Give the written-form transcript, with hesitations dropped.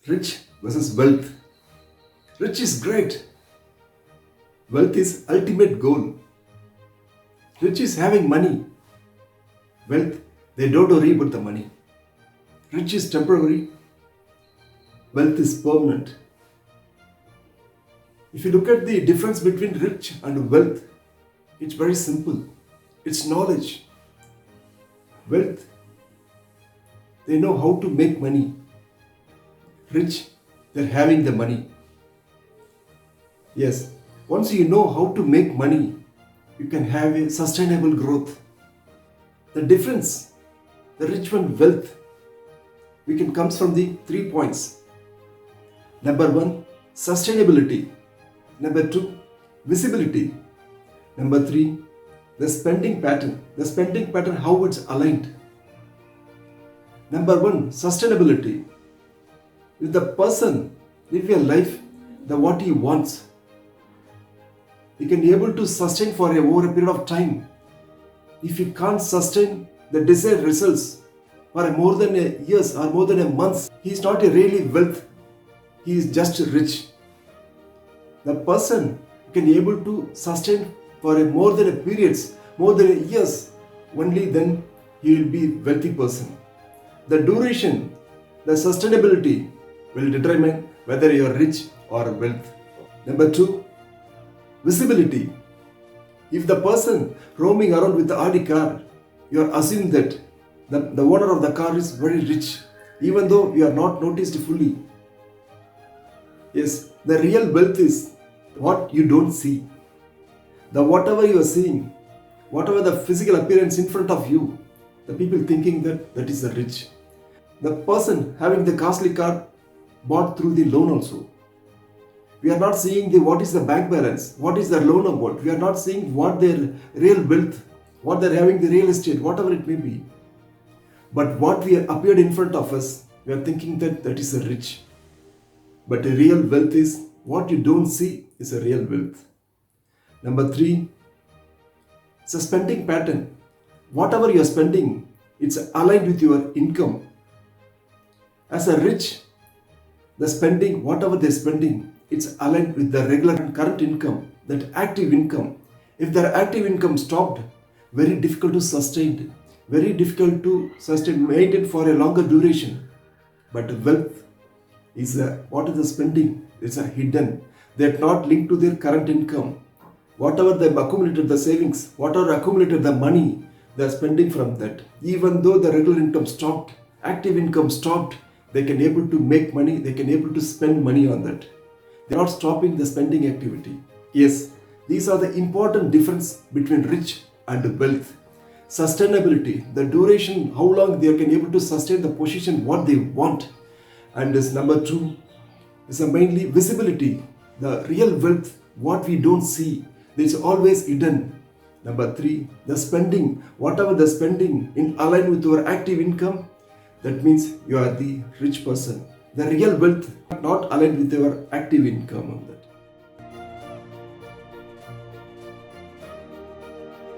Rich versus wealth. Rich is great. Wealth is ultimate goal. Rich is having money. Wealth, they don't worry about the money. Rich is temporary. Wealth is permanent. If you look at the difference between rich and wealth, it's very simple. It's knowledge. Wealth, they know how to make money. Rich, they're having the money. Yes, once you know how to make money, you can have a sustainable growth. The difference, the rich one wealth, we can comes from the 3 points. Number 1, sustainability. Number 2, visibility. Number 3, the spending pattern. The spending pattern, how it's aligned. Number 1, sustainability. If the person live a life, the what he wants, he can be able to sustain for over a period of time. If he can't sustain the desired results for more than a years or more than a month, he is not a really wealth. He is just rich. The person can be able to sustain for a more than a periods, more than a years, only then he will be wealthy person. The duration, the sustainability will determine whether you are rich or wealth. Number 2, visibility. If the person roaming around with the Audi car, you are assuming that the owner of the car is very rich, even though you are not noticed fully. Yes, the real wealth is what you don't see. The whatever you are seeing, whatever the physical appearance in front of you, the people thinking that is the rich. The person having the costly car bought through the loan also. We are not seeing what is the bank balance, what is the loan amount. We are not seeing what their real wealth, what they're having the real estate, whatever it may be. But what we appeared in front of us, we are thinking that is a rich. But a real wealth is what you don't see is a real wealth. Number 3, it's a spending pattern. Whatever you are spending, it's aligned with your income. As a rich, the spending, whatever they're spending, it's aligned with the regular and current income, that active income. If their active income stopped, very difficult to sustain, maintain for a longer duration. But wealth is what is the spending? It's a hidden. They're not linked to their current income. Whatever they've accumulated the savings, whatever accumulated the money, they're spending from that. Even though the regular income stopped, active income stopped, they can able to make money, they can able to spend money on that. They're not stopping the spending activity. Yes, these are the important difference between rich and wealth. Sustainability, the duration, how long they can able to sustain the position, what they want. And this number 2 is mainly visibility, the real wealth, what we don't see, it's always hidden. Number 3, the spending, whatever the spending in align with your active income, that means you are the rich person. The real wealth not aligned with your active income on that.